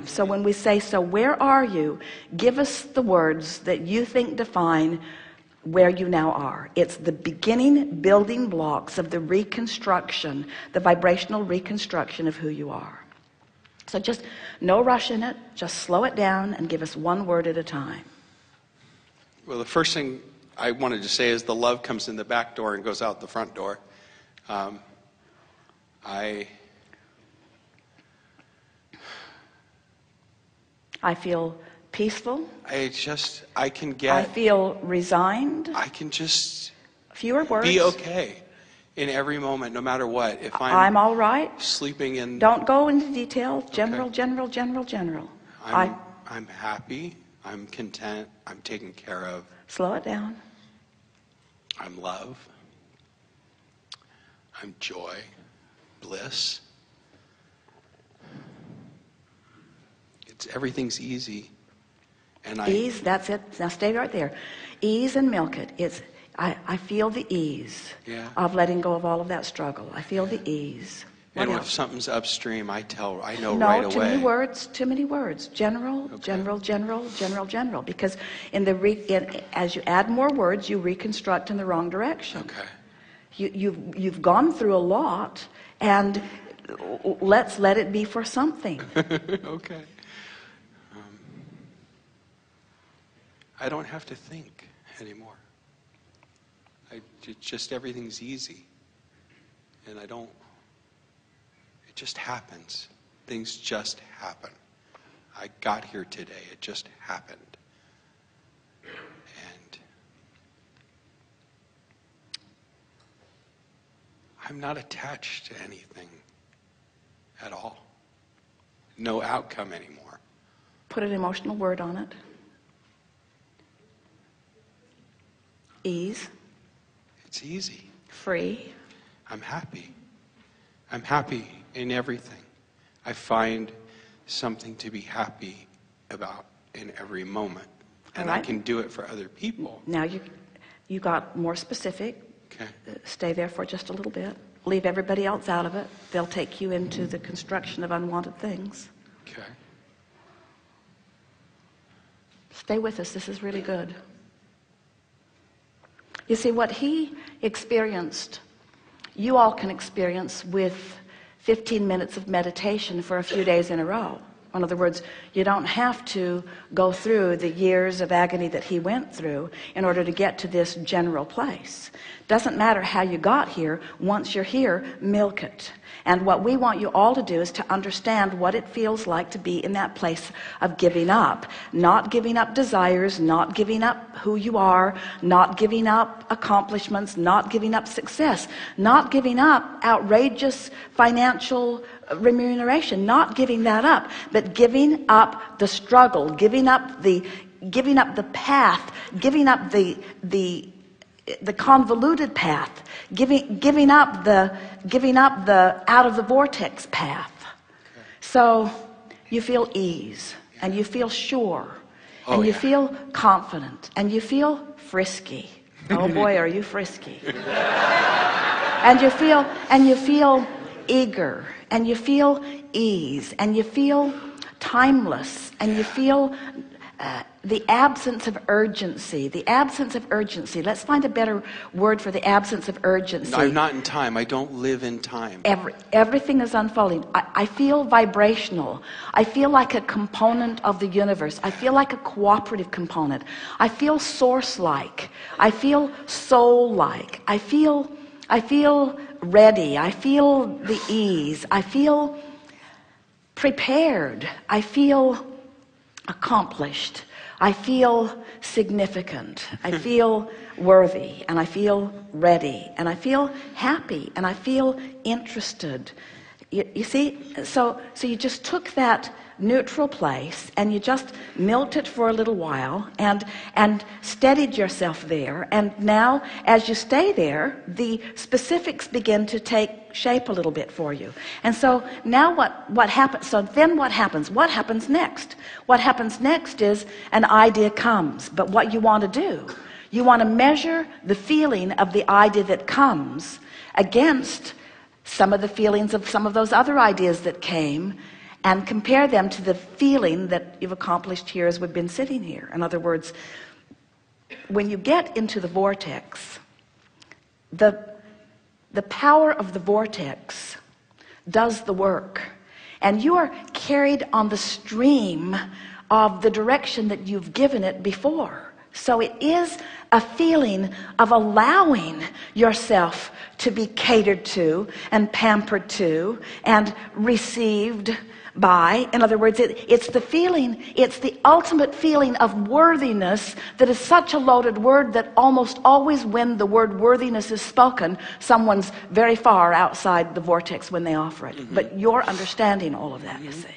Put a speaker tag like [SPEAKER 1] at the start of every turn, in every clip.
[SPEAKER 1] So when we say, so where are you? Give us the words that you think define where you now are. It's the beginning building blocks of the reconstruction, the vibrational reconstruction of who you are. So just no rush in it, just slow it down and give us one word at a time.
[SPEAKER 2] Well, the first thing I wanted to say is the love comes in the back door and goes out the front door.
[SPEAKER 1] I feel peaceful.
[SPEAKER 2] I
[SPEAKER 1] feel resigned.
[SPEAKER 2] I can just
[SPEAKER 1] fewer words.
[SPEAKER 2] Be okay in every moment, no matter what. If
[SPEAKER 1] I'm all right.
[SPEAKER 2] Sleeping in.
[SPEAKER 1] Don't go into detail. General.
[SPEAKER 2] I'm happy. I'm content. I'm taken care of.
[SPEAKER 1] Slow it down.
[SPEAKER 2] I'm love. I'm joy, bliss. Everything's easy. And ease, that's it. Now stay right there. Ease and milk it. I feel the ease of letting go of all of that struggle. I feel the ease. And if something's upstream, I know right away.
[SPEAKER 1] No, too many words. General. Because as you add more words, you reconstruct in the wrong direction.
[SPEAKER 2] Okay.
[SPEAKER 1] You've gone through a lot, and let's let it be for something.
[SPEAKER 2] Okay. I don't have to think anymore. Just everything's easy. And it just happens. Things just happen. I got here today. It just happened. And I'm not attached to anything at all. No outcome anymore.
[SPEAKER 1] Put an emotional word on it. Ease.
[SPEAKER 2] It's easy.
[SPEAKER 1] Free.
[SPEAKER 2] I'm happy. I'm happy in everything. I find something to be happy about in every moment. And I can do it for other people.
[SPEAKER 1] Now you got more specific.
[SPEAKER 2] Okay.
[SPEAKER 1] Stay there for just a little bit. Leave everybody else out of it. They'll take you into the construction of unwanted things.
[SPEAKER 2] Okay.
[SPEAKER 1] Stay with us. This is really good. You see, what he experienced, you all can experience with 15 minutes of meditation for a few days in a row. In other words, you don't have to go through the years of agony that he went through in order to get to this general place. Doesn't matter how you got here. Once you're here, milk it. And what we want you all to do is to understand what it feels like to be in that place of giving up. Not giving up desires, not giving up who you are, not giving up accomplishments, not giving up success, not giving up outrageous financial remuneration, not giving that up, but giving up the struggle, giving up the path, giving up the convoluted path, giving up the out of the vortex path. Okay. So you feel ease, and you feel sure, and you feel confident, and you feel frisky. Oh boy, are you frisky. and you feel eager, and you feel ease, and you feel timeless, and you feel the absence of urgency. Let's find a better word for the absence of urgency.
[SPEAKER 2] No, I'm not in time. I don't live in time.
[SPEAKER 1] Everything is unfolding. I feel vibrational. I feel like a component of the universe. I feel like a cooperative component. I feel source-like. I feel soul-like. I feel ready. I feel the ease. I feel prepared. I feel accomplished. I feel significant. I feel worthy, and I feel ready, and I feel happy, and I feel interested. You see, so you just took that neutral place and you just milked it for a little while and steadied yourself there, and now as you stay there, the specifics begin to take shape a little bit for you. And so now what happens? So then what happens? What happens next? What happens next is an idea comes. But what you want to do, you want to measure the feeling of the idea that comes against some of the feelings of some of those other ideas that came, and compare them to the feeling that you've accomplished here as we've been sitting here. In other words, when you get into the vortex, the power of the vortex does the work, and you are carried on the stream of the direction that you've given it before. So it is a feeling of allowing yourself to be catered to and pampered to and received by. In other words, it's the feeling, it's the ultimate feeling of worthiness that is such a loaded word that almost always when the word worthiness is spoken, someone's very far outside the vortex when they offer it. But you're understanding all of that, you see.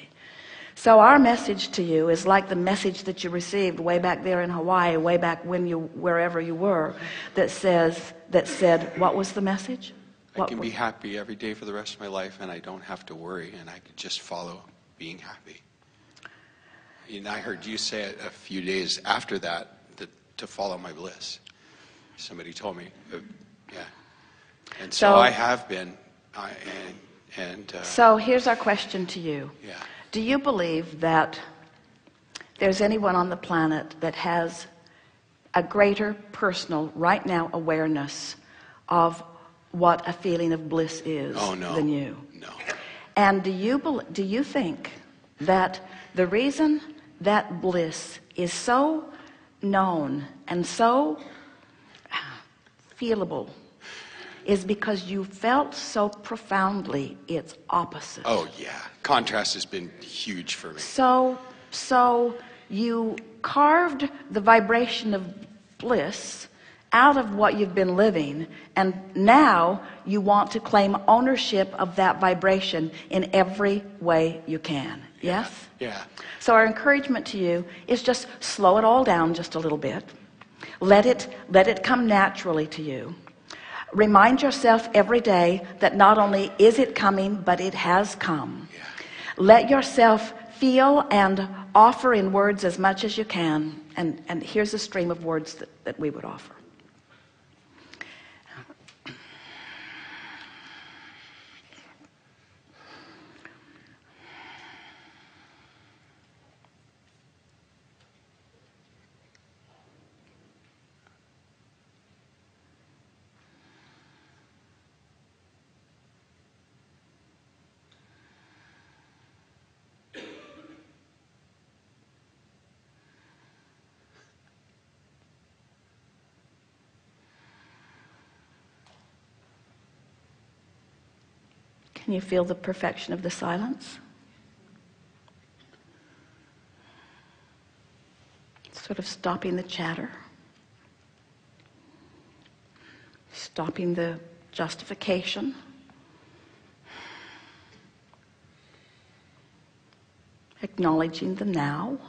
[SPEAKER 1] So our message to you is like the message that you received way back there in Hawaii, way back when wherever you were, that said, what was the message?
[SPEAKER 3] I can be happy every day for the rest of my life, and I don't have to worry, and I could just follow being happy. And I heard you say it a few days after that to follow my bliss. Somebody told me, yeah. And so I have been,
[SPEAKER 1] so here's our question to you.
[SPEAKER 3] Yeah.
[SPEAKER 1] Do you believe that there's anyone on the planet that has a greater personal, right now, awareness of what a feeling of bliss is than you?
[SPEAKER 3] No.
[SPEAKER 1] And do you think that the reason that bliss is so known and so feelable is because you felt so profoundly its opposite?
[SPEAKER 3] Oh yeah, contrast has been huge for me.
[SPEAKER 1] So you carved the vibration of bliss out of what you've been living, and now you want to claim ownership of that vibration in every way you can. Yes?
[SPEAKER 3] Yeah.
[SPEAKER 1] So our encouragement to you is just slow it all down just a little bit. Let it come naturally to you. Remind yourself every day that not only is it coming, but it has come.
[SPEAKER 3] Yeah.
[SPEAKER 1] Let yourself feel and offer in words as much as you can. And here's a stream of words that we would offer. Can you feel the perfection of the silence? Sort of stopping the chatter, stopping the justification, acknowledging the now.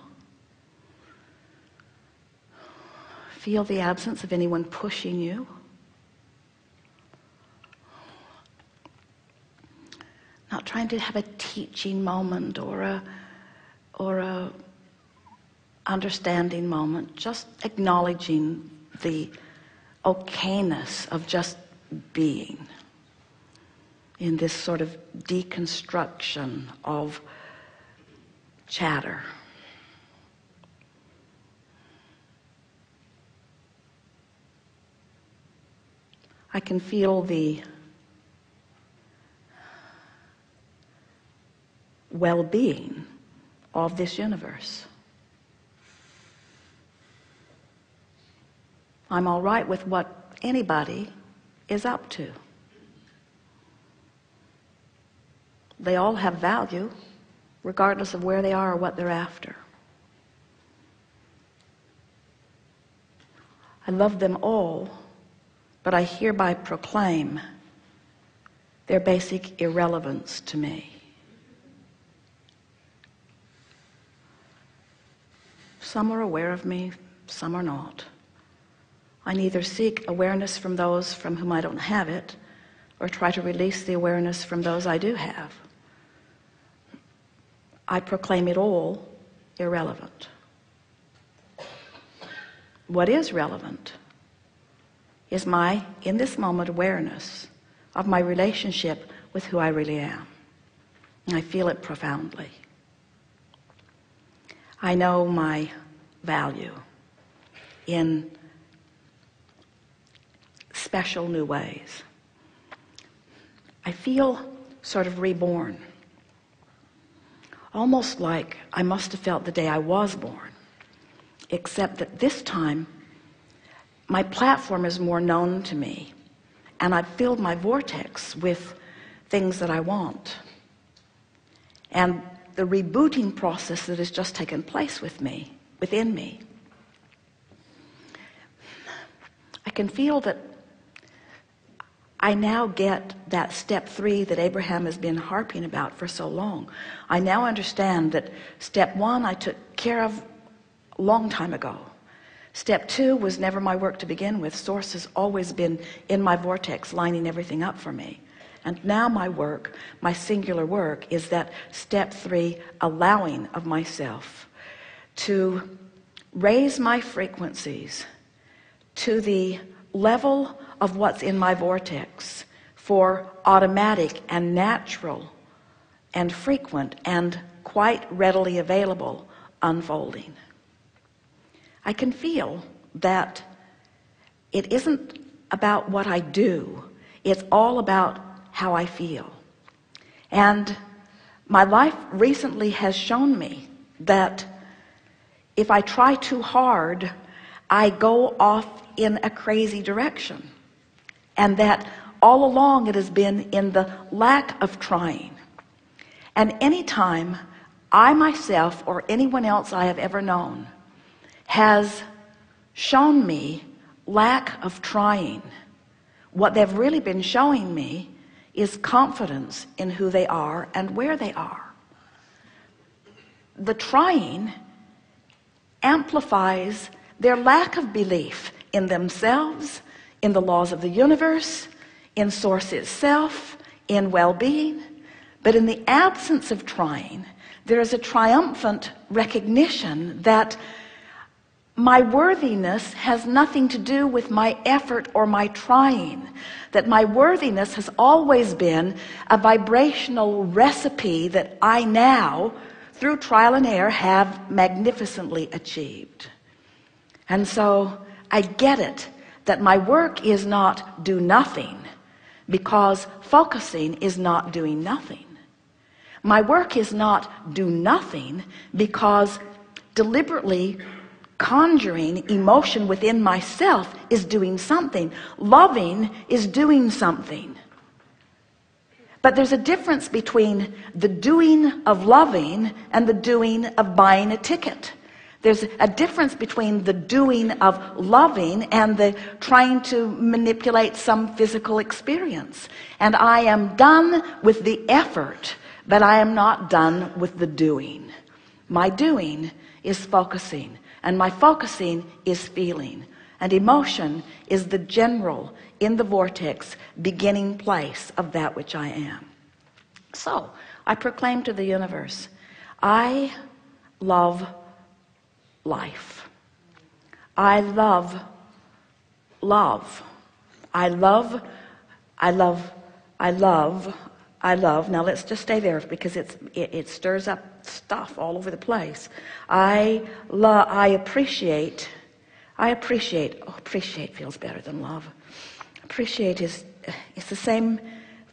[SPEAKER 1] Feel the absence of anyone pushing you. Not trying to have a teaching moment or a understanding moment, just acknowledging the okayness of just being in this sort of deconstruction of chatter. I can feel the well-being of this universe. I'm all right with what anybody is up to. They all have value, regardless of where they are or what they're after. I love them all, but I hereby proclaim their basic irrelevance to me. Some are aware of me, some are not. I neither seek awareness from those from whom I don't have it, or try to release the awareness from those I do have. I proclaim it all irrelevant. What is relevant is my, in this moment, awareness of my relationship with who I really am. And I feel it profoundly.
[SPEAKER 2] I know my value in special new ways. I feel sort of reborn, almost like I must have felt the day I was born, except that this time my platform is more known to me, and I've filled my vortex with things that I want. And the rebooting process that has just taken place within me, I can feel that I now get that step 3 that Abraham has been harping about for so long. I now understand that step 1 I took care of a long time ago. Step 2 was never my work to begin with. Source has always been in my vortex, lining everything up for me. And now my work, my singular work, is that step 3, allowing of myself to raise my frequencies to the level of what's in my vortex for automatic and natural and frequent and quite readily available unfolding. I can feel that it isn't about what I do, it's all about how I feel. And my life recently has shown me that if I try too hard, I go off in a crazy direction, and that all along it has been in the lack of trying. And anytime I myself or anyone else I have ever known has shown me lack of trying, what they've really been showing me is confidence in who they are and where they are. The trying amplifies their lack of belief in themselves, in the laws of the universe, in source itself, in well-being. But in the absence of trying, there is a triumphant recognition that my worthiness has nothing to do with my effort or my trying, that my worthiness has always been a vibrational recipe that I now, through trial and error, have magnificently achieved. And so I get it, that my work is not do nothing, because focusing is not doing nothing. My work is not do nothing because deliberately conjuring emotion within myself is doing something. Loving is doing something. But there's a difference between the doing of loving and the doing of buying a ticket. There's a difference between the doing of loving and the trying to manipulate some physical experience. And I am done with the effort, but I am not done with the doing. My doing is focusing, and my focusing is feeling. And emotion is the general, in the vortex, beginning place of that which I am. So I proclaim to the universe, I love life. I love love. I love. Now let's just stay there because it stirs up stuff all over the place. I appreciate. Appreciate feels better than love. Appreciate it's the same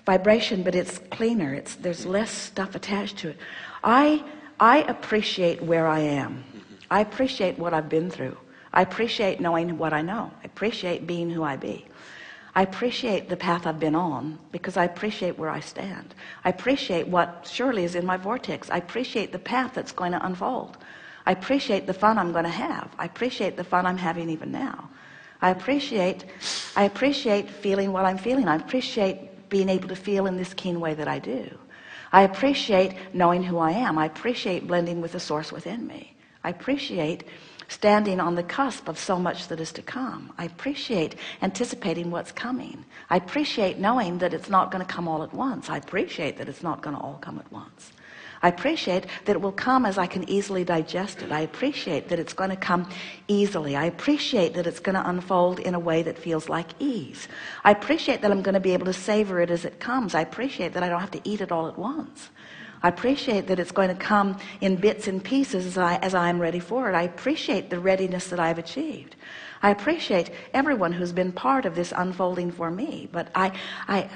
[SPEAKER 2] vibration, but it's cleaner. There's less stuff attached to it. I appreciate where I am. I appreciate what I've been through. I appreciate knowing what I know. I appreciate being who I be. I appreciate the path I've been on because I appreciate where I stand. I appreciate what surely is in my vortex. I appreciate the path that's going to unfold. I appreciate the fun I'm going to have. I appreciate the fun I'm having even now. I appreciate feeling what I'm feeling. I appreciate being able to feel in this keen way that I do. I appreciate knowing who I am. I appreciate blending with the source within me. I appreciate standing on the cusp of so much that is to come. I appreciate anticipating what's coming. I appreciate knowing that it's not going to come all at once. I appreciate that it's not going to all come at once. I appreciate that it will come as I can easily digest it. I appreciate that it's going to come easily. I appreciate that it's going to unfold in a way that feels like ease. I appreciate that I'm going to be able to savor it as it comes. I appreciate that I don't have to eat it all at once. I appreciate that it's going to come in bits and pieces as I am ready for it. I appreciate the readiness that I've achieved. I appreciate everyone who's been part of this unfolding for me, but I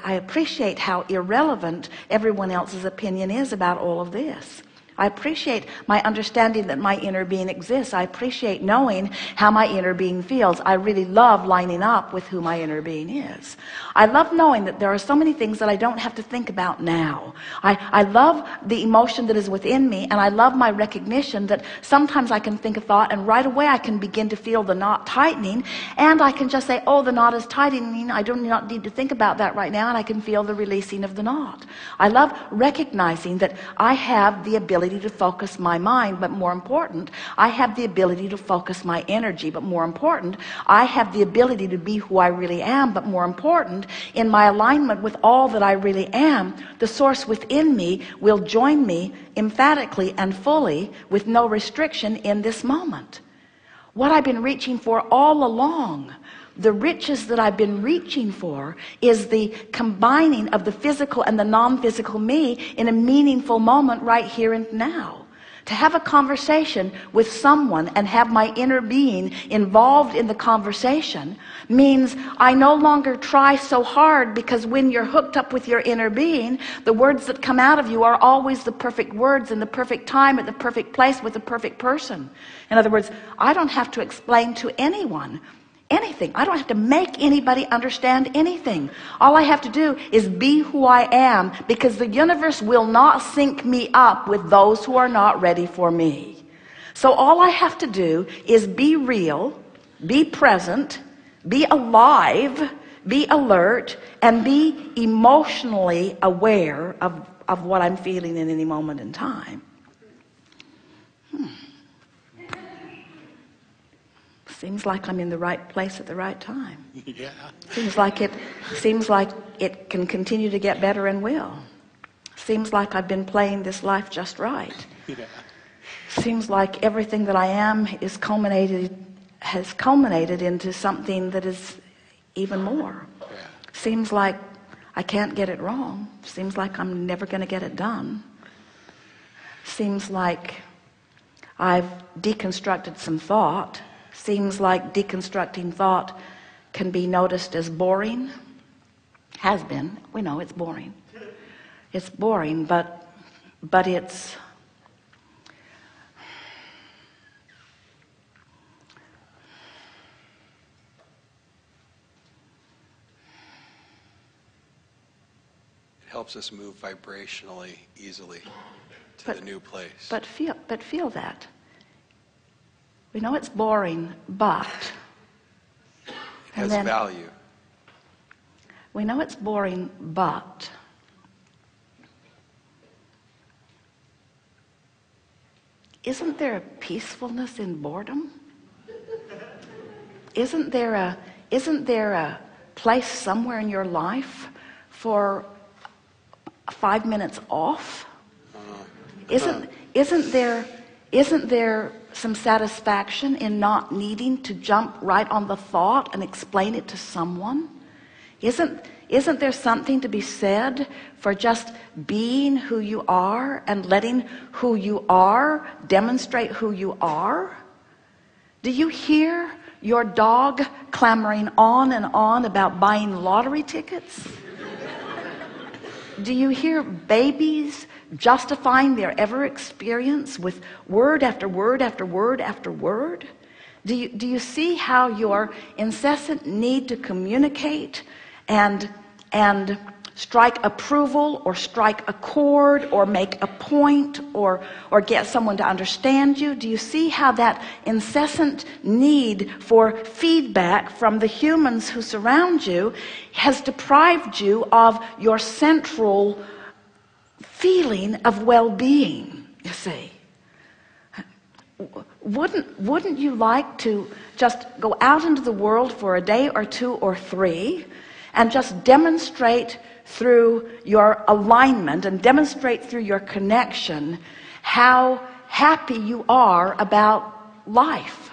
[SPEAKER 2] appreciate how irrelevant everyone else's opinion is about all of this. I appreciate my understanding that my inner being exists. I appreciate knowing how my inner being feels. I really love lining up with who my inner being is. I love knowing that there are so many things that I don't have to think about now. I love the emotion that is within me, and I love my recognition that sometimes I can think a thought and right away I can begin to feel the knot tightening, and I can just say, oh, the knot is tightening. I do not need to think about that right now, and I can feel the releasing of the knot. I love recognizing that I have the ability to focus my mind, but more important, I have the ability to focus my energy, but more important, I have the ability to be who I really am, but more important, in my alignment with all that I really am, the source within me will join me emphatically and fully with no restriction in this moment. What I've been reaching for all along, the riches that I've been reaching for, is the combining of the physical and the non-physical me in a meaningful moment right here and now. To have a conversation with someone and have my inner being involved in the conversation means I no longer try so hard, because when you're hooked up with your inner being, the words that come out of you are always the perfect words in the perfect time at the perfect place with the perfect person. In other words, I don't have to explain to anyone anything. I don't have to make anybody understand anything. All I have to do is be who I am, because the universe will not sync me up with those who are not ready for me. So all I have to do is be real, be present, be alive, be alert, and be emotionally aware of what I'm feeling in any moment in time. Seems like I'm in the right place at the right time.
[SPEAKER 3] Yeah.
[SPEAKER 2] Seems like it can continue to get better and will. Seems like I've been playing this life just right.
[SPEAKER 3] Yeah.
[SPEAKER 2] Seems like everything that I am has culminated into something that is even more.
[SPEAKER 3] Yeah.
[SPEAKER 2] Seems like I can't get it wrong. Seems like I'm never going to get it done. Seems like I've deconstructed some thought. Seems like deconstructing thought can be noticed as boring. Has been. We know it's boring. It's boring, but it's
[SPEAKER 3] It helps us move vibrationally easily to the new place.
[SPEAKER 2] But feel that. We know it's boring, but
[SPEAKER 3] it has value.
[SPEAKER 2] We know it's boring, but isn't there a peacefulness in boredom? Isn't there a place somewhere in your life for 5 minutes off? Isn't there some satisfaction in not needing to jump right on the thought and explain it to someone? Isn't there something to be said for just being who you are and letting who you are demonstrate who you are? Do you hear your dog clamoring on and on about buying lottery tickets? Do you hear babies justifying their ever experience with word after word after word after word? Do you see how your incessant need to communicate and strike approval or strike a chord or make a point or get someone to understand you? Do you see how that incessant need for feedback from the humans who surround you has deprived you of your central feeling of well-being? You see, wouldn't you like to just go out into the world for a day or two or three and just demonstrate through your alignment and demonstrate through your connection how happy you are about life?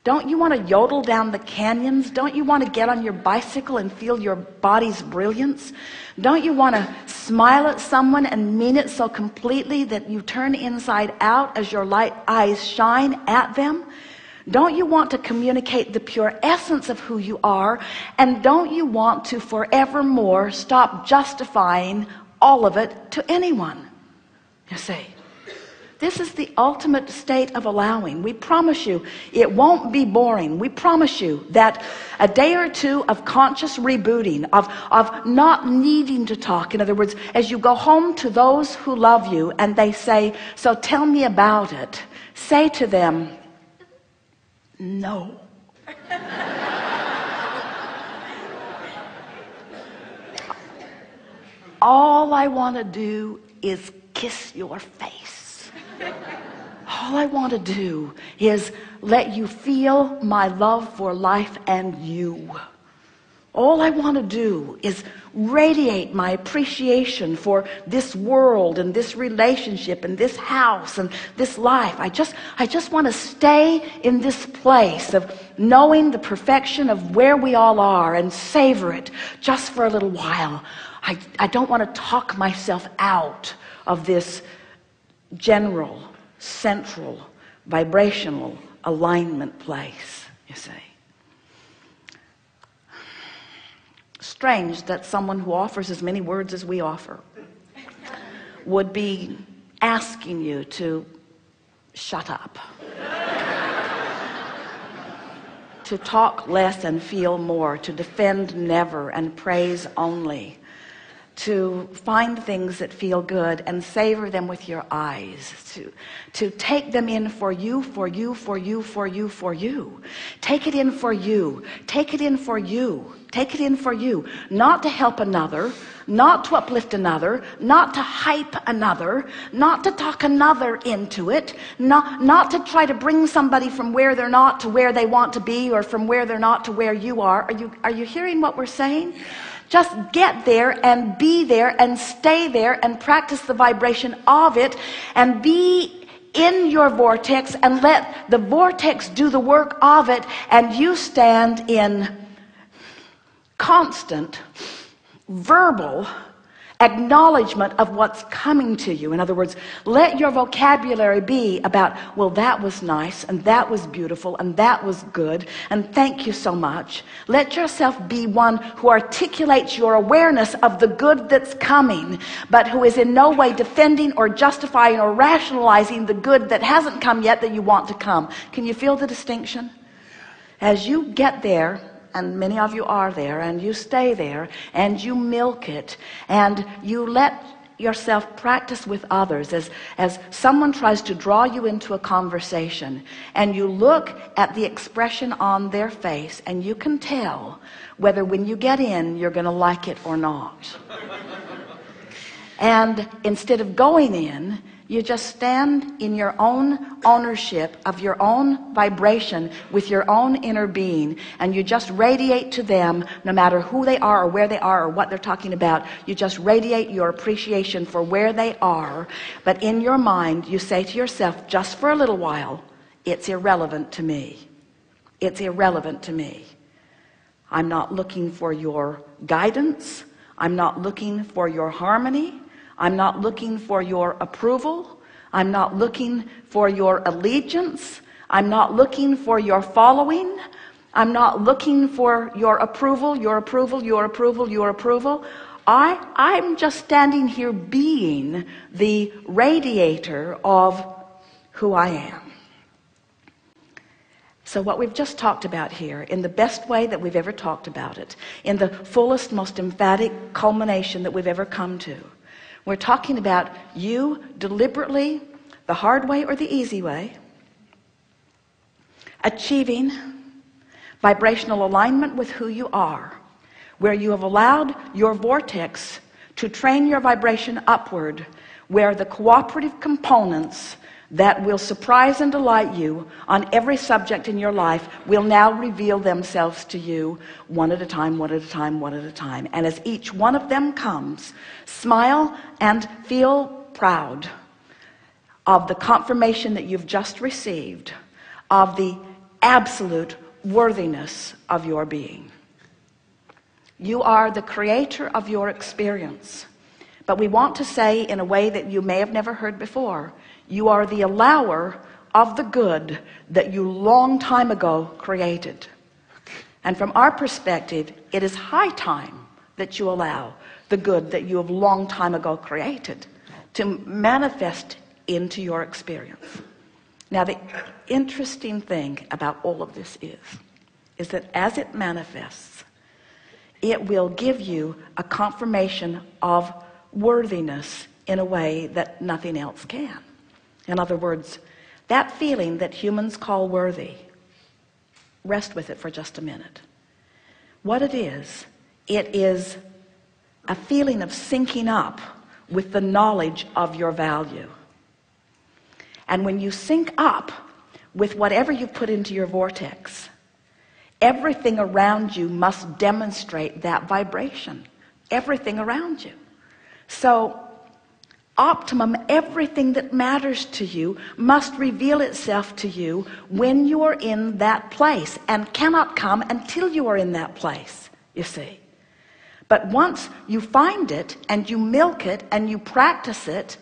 [SPEAKER 2] Don't you want to yodel down the canyons? Don't you want to get on your bicycle and feel your body's brilliance? Don't you want to smile at someone and mean it so completely that you turn inside out as your light eyes shine at them? Don't you want to communicate the pure essence of who you are? And don't you want to forevermore stop justifying all of it to anyone? You see, this is the ultimate state of allowing. We promise you it won't be boring. We promise you that a day or two of conscious rebooting, of not needing to talk. In other words, as you go home to those who love you and they say, so tell me about it, say to them, no. All I want to do is kiss your face. All I want to do is let you feel my love for life and you. All I want to do is radiate my appreciation for this world and this relationship and this house and this life. I just want to stay in this place of knowing the perfection of where we all are and savor it just for a little while. I don't want to talk myself out of this general, central, vibrational alignment place, you see. Strange that someone who offers as many words as we offer would be asking you to shut up, to talk less and feel more, to defend never and praise only, to find things that feel good and savor them with your eyes, to take them in for you, for you, for you, for you, for you. Take it in for you. Take it in for you. Take it in for you. Not to help another, not to uplift another, not to hype another, not to talk another into it, not to try to bring somebody from where they're not to where they want to be, or from where they're not to where you are. Are you hearing what we're saying? Just get there and be there and stay there and practice the vibration of it and be in your vortex and let the vortex do the work of it, and you stand in constant verbal acknowledgement of what's coming to you. In other words, let your vocabulary be about, well, that was nice and that was beautiful and that was good and thank you so much. Let yourself be one who articulates your awareness of the good that's coming, but who is in no way defending or justifying or rationalizing the good that hasn't come yet that you want to come. Can you feel the distinction? As you get there, and many of you are there, and you stay there, and you milk it, and you let yourself practice with others as someone tries to draw you into a conversation, and you look at the expression on their face, and you can tell whether when you get in, you're going to like it or not. And instead of going in, you just stand in your own ownership of your own vibration with your own inner being, and you just radiate to them, no matter who they are or where they are or what they're talking about. You just radiate your appreciation for where they are, but in your mind you say to yourself, just for a little while, it's irrelevant to me. It's irrelevant to me. I'm not looking for your guidance. I'm not looking for your harmony. I'm not looking for your approval. I'm not looking for your allegiance. I'm not looking for your following. I'm not looking for your approval, your approval, your approval, your approval. I'm just standing here being the radiator of who I am. So what we've just talked about here, in the best way that we've ever talked about it, in the fullest, most emphatic culmination that we've ever come to, we're talking about you deliberately, the hard way or the easy way, achieving vibrational alignment with who you are, where you have allowed your vortex to train your vibration upward, where the cooperative components that will surprise and delight you on every subject in your life will now reveal themselves to you one at a time, one at a time, one at a time. And as each one of them comes, smile and feel proud of the confirmation that you've just received, of the absolute worthiness of your being. You are the creator of your experience. But we want to say, in a way that you may have never heard before, you are the allower of the good that you long time ago created. And from our perspective, it is high time that you allow the good that you have long time ago created to manifest into your experience. Now, the interesting thing about all of this is that as it manifests, it will give you a confirmation of worthiness in a way that nothing else can. In other words, that feeling that humans call worthy, rest with it for just a minute. What it is a feeling of syncing up with the knowledge of your value. And when you sync up with whatever you put into your vortex, everything around you must demonstrate that vibration. Everything around you. So, optimum, everything that matters to you must reveal itself to you when you are in that place, and cannot come until you are in that place, you see. But once you find it and you milk it and you practice it,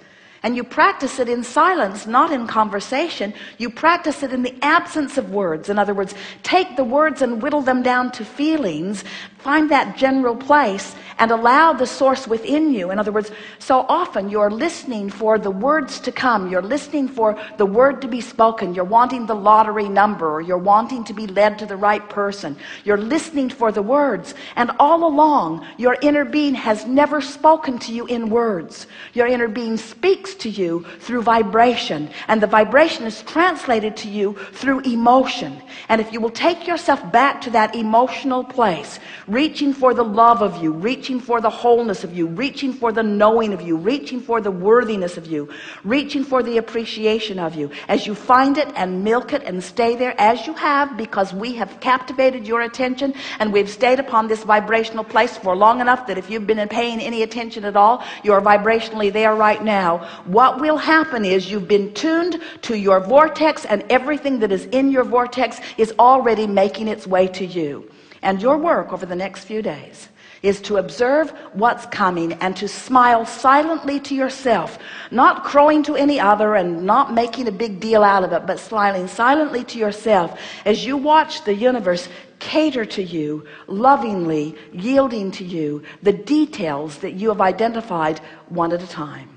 [SPEAKER 2] and you practice it in silence, not in conversation. You practice it in the absence of words. In other words, take the words and whittle them down to feelings. Find that general place and allow the source within you. In other words, so often you're listening for the words to come. You're listening for the word to be spoken. You're wanting the lottery number, or you're wanting to be led to the right person. You're listening for the words. And all along, your inner being has never spoken to you in words. Your inner being speaks to you through vibration, and the vibration is translated to you through emotion. And if you will take yourself back to that emotional place, reaching for the love of you, reaching for the wholeness of you, reaching for the knowing of you, reaching for the worthiness of you, reaching for the appreciation of you, as you find it and milk it and stay there as you have, because we have captivated your attention and we've stayed upon this vibrational place for long enough that if you've been paying any attention at all, you're vibrationally there right now. What will happen is you've been tuned to your vortex, and everything that is in your vortex is already making its way to you. And your work over the next few days is to observe what's coming and to smile silently to yourself, not crowing to any other and not making a big deal out of it, but smiling silently to yourself as you watch the universe cater to you, lovingly yielding to you the details that you have identified one at a time.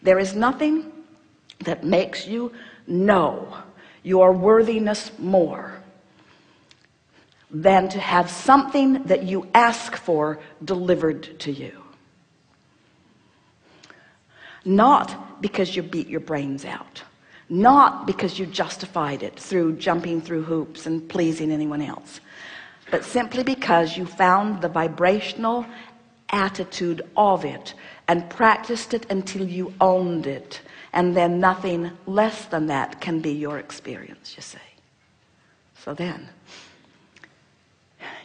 [SPEAKER 2] There is nothing that makes you know your worthiness more than to have something that you ask for delivered to you. Not because you beat your brains out. Not because you justified it through jumping through hoops and pleasing anyone else. But simply because you found the vibrational attitude of it and practiced it until you owned it. And then nothing less than that can be your experience, you see. So then,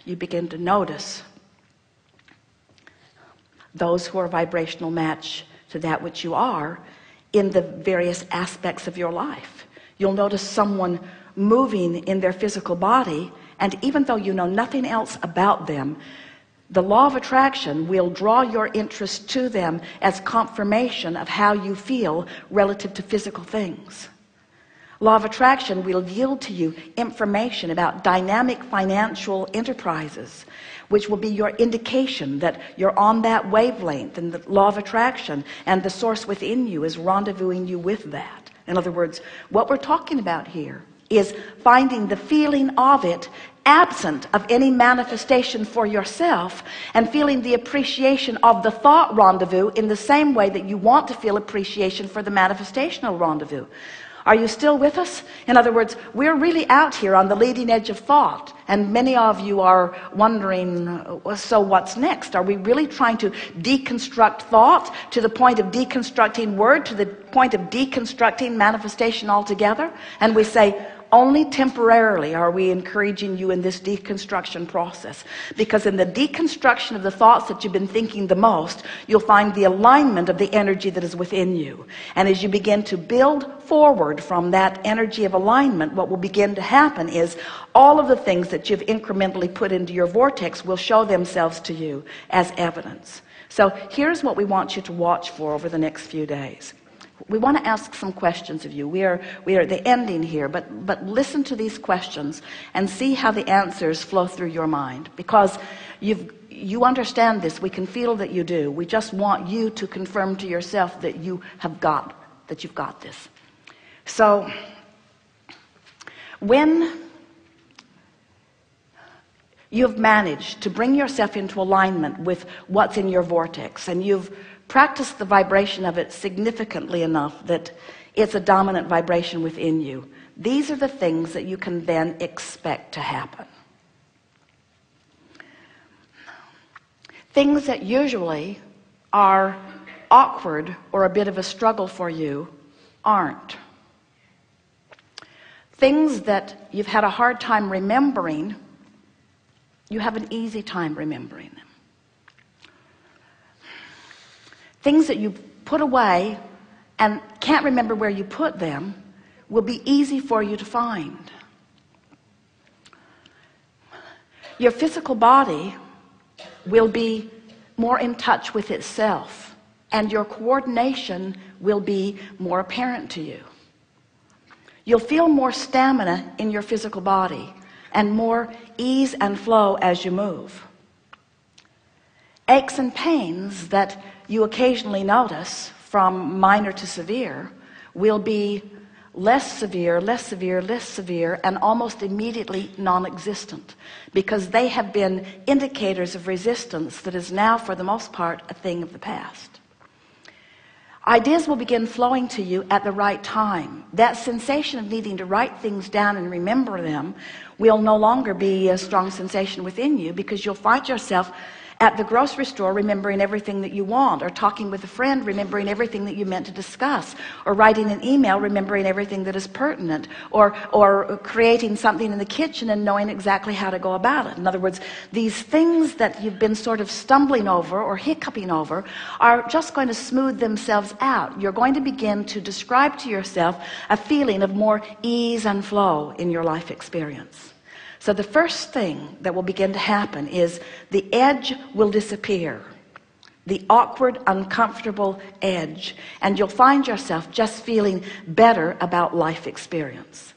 [SPEAKER 2] you begin to notice those who are vibrational match to that which you are in the various aspects of your life. You'll notice someone moving in their physical body, and even though you know nothing else about them, the law of attraction will draw your interest to them as confirmation of how you feel relative to physical things. Law of attraction will yield to you information about dynamic financial enterprises, which will be your indication that you're on that wavelength, and the law of attraction and the source within you is rendezvousing you with that. In other words, what we're talking about here is finding the feeling of it absent of any manifestation for yourself, and feeling the appreciation of the thought rendezvous in the same way that you want to feel appreciation for the manifestational rendezvous. Are you still with us? In other words, we're really out here on the leading edge of thought, and many of you are wondering, so what's next? Are we really trying to deconstruct thought to the point of deconstructing word, to the point of deconstructing manifestation altogether? And we say, only temporarily are we encouraging you in this deconstruction process, because in the deconstruction of the thoughts that you've been thinking the most, you'll find the alignment of the energy that is within you. And as you begin to build forward from that energy of alignment, what will begin to happen is all of the things that you've incrementally put into your vortex will show themselves to you as evidence. So here's what we want you to watch for over the next few days. We want to ask some questions of you. We are at the ending here, but listen to these questions and see how the answers flow through your mind, because you understand this. We can feel that you do. We just want you to confirm to yourself that you've got this. So when you've managed to bring yourself into alignment with what's in your vortex, and you've practiced the vibration of it significantly enough that it's a dominant vibration within you, these are the things that you can then expect to happen. Things that usually are awkward or a bit of a struggle for you aren't. Things that you've had a hard time remembering, you have an easy time remembering them. Things that you put away and can't remember where you put them will be easy for you to find. Your physical body will be more in touch with itself, and your coordination will be more apparent to you. You'll feel more stamina in your physical body and more ease and flow as you move. Aches and pains that you occasionally notice, from minor to severe, will be less severe, and almost immediately non-existent, because they have been indicators of resistance that is now, for the most part, a thing of the past. Ideas will begin flowing to you at the right time. That sensation of needing to write things down and remember them will no longer be a strong sensation within you, because you'll find yourself at the grocery store remembering everything that you want, or talking with a friend remembering everything that you meant to discuss, or writing an email remembering everything that is pertinent, or creating something in the kitchen and knowing exactly how to go about it. In other words, these things that you've been sort of stumbling over or hiccuping over are just going to smooth themselves out. You're going to begin to describe to yourself a feeling of more ease and flow in your life experience. So the first thing that will begin to happen is the edge will disappear, the awkward, uncomfortable edge, and you'll find yourself just feeling better about life experience.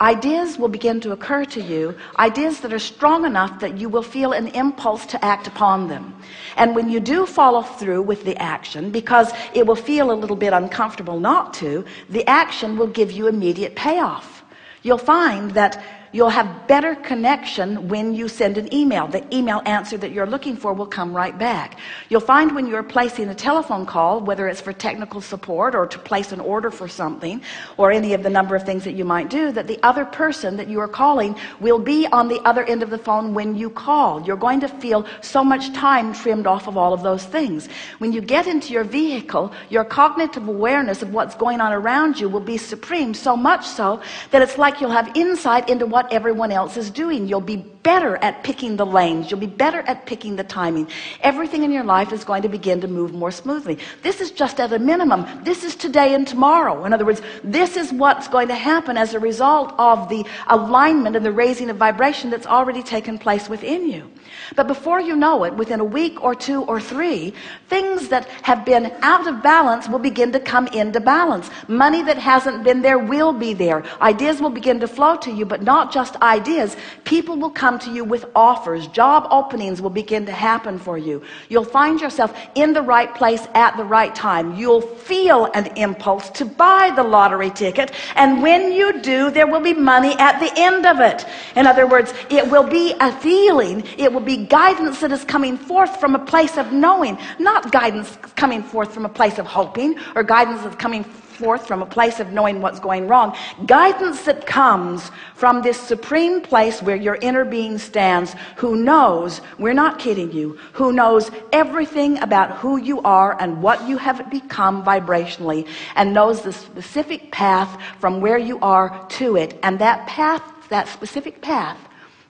[SPEAKER 2] Ideas will begin to occur to you, ideas that are strong enough that you will feel an impulse to act upon them. And when you do follow through with the action, because it will feel a little bit uncomfortable not to, the action will give you immediate payoff. You'll find that you'll have better connection when you send an email. The email answer that you're looking for will come right back. You'll find when you're placing a telephone call, whether it's for technical support or to place an order for something, or any of the number of things that you might do, that the other person that you are calling will be on the other end of the phone when you call. You're going to feel so much time trimmed off of all of those things. When you get into your vehicle, your cognitive awareness of what's going on around you will be supreme, so much so that it's like you'll have insight into what everyone else is doing. You'll be better at picking the lanes. You'll be better at picking the timing. Everything in your life is going to begin to move more smoothly. This is just at a minimum. This is today and tomorrow. In other words, this is what's going to happen as a result of the alignment and the raising of vibration that's already taken place within you. But before you know it, within a week or 2 or 3, things that have been out of balance will begin to come into balance. Money that hasn't been there will be there. Ideas will begin to flow to you, but not just ideas. People will come to you with offers. Job openings will begin to happen for you. You'll find yourself in the right place at the right time. You'll feel an impulse to buy the lottery ticket, and when you do, there will be money at the end of it. In other words, it will be a feeling. It will be guidance that is coming forth from a place of knowing, not guidance coming forth from a place of hoping, or guidance that's coming
[SPEAKER 1] forth from a place of knowing what's going wrong. Guidance that comes from this supreme place where your inner being stands, who knows, we're not kidding you, who knows everything about who you are and what you have become vibrationally, and knows the specific path from where you are to it. And that path, that specific path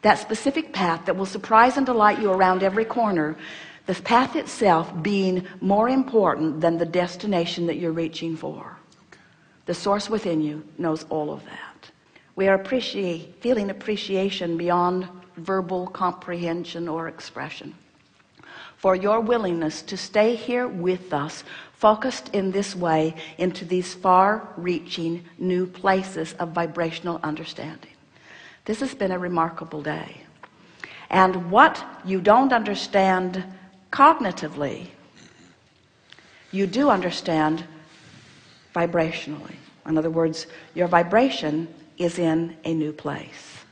[SPEAKER 1] that will surprise and delight you around every corner, the path itself being more important than the destination that you're reaching for. The source within you knows all of that. We are feeling appreciation beyond verbal comprehension or expression for your willingness to stay here with us, focused in this way into these far-reaching new places of vibrational understanding. This has been a remarkable day. And what you don't understand cognitively, you do understand vibrationally. In other words, your vibration is in a new place.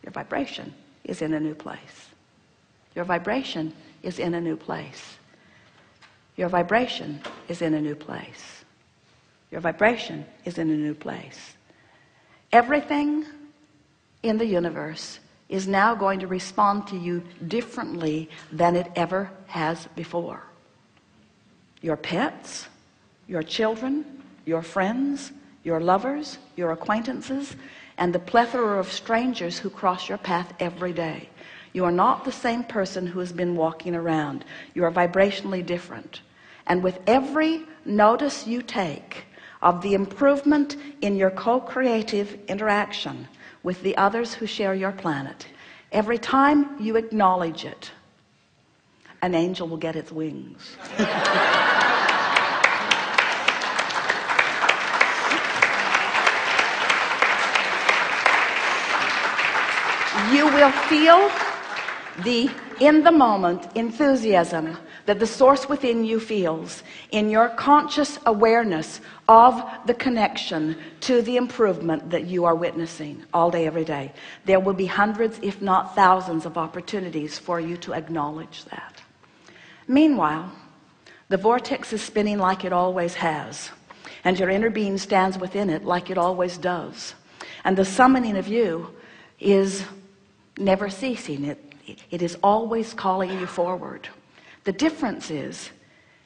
[SPEAKER 1] Your vibration is in a new place. Your vibration is in a new place. Your vibration is in a new place. Your vibration is in a new place. Everything in the universe is now going to respond to you differently than it ever has before. Your pets, your children, your friends, your lovers, your acquaintances, and the plethora of strangers who cross your path every day. You are not the same person who has been walking around. You are vibrationally different. And with every notice you take of the improvement in your co-creative interaction with the others who share your planet, every time you acknowledge it, an angel will get its wings. You will feel the in the moment enthusiasm that the source within you feels in your conscious awareness of the connection to the improvement that you are witnessing all day, every day. There will be hundreds, if not thousands, of opportunities for you to acknowledge that. Meanwhile, the vortex is spinning like it always has, and your inner being stands within it like it always does. And the summoning of you is never ceasing. It is always calling you forward. The difference is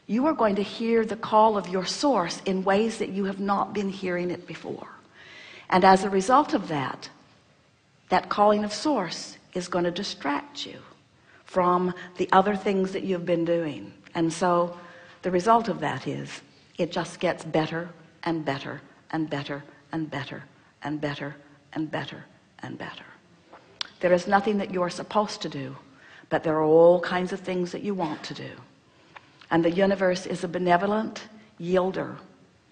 [SPEAKER 1] you are going to hear the call of your source in ways that you have not been hearing it before. And as a result of that, that calling of source is going to distract you from the other things that you've been doing. And so the result of that is it just gets better and better and better and better and better and better and better. There is nothing that you are supposed to do, but there are all kinds of things that you want to do. And the universe is a benevolent yielder,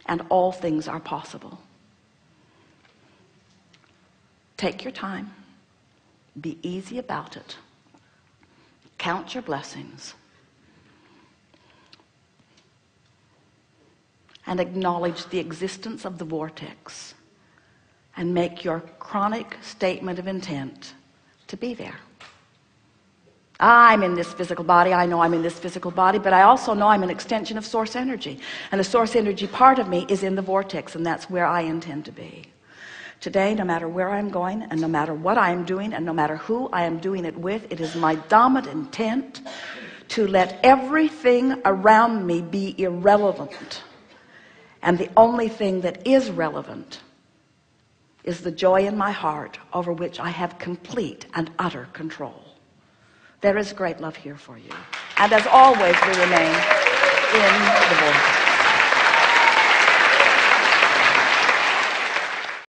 [SPEAKER 1] and all things are possible. Take your time. Be easy about it. Count your blessings. And acknowledge the existence of the vortex. And make your chronic statement of intent to be there. I'm in this physical body. I know I'm in this physical body, but I also know I'm an extension of source energy. And the source energy part of me is in the vortex, and that's where I intend to be. Today, no matter where I'm going, and no matter what I am doing, and no matter who I am doing it with, it is my dominant intent to let everything around me be irrelevant. And the only thing that is relevant is the joy in my heart over which I have complete and utter control. There is great love here for you. And as always, we remain in the vortex.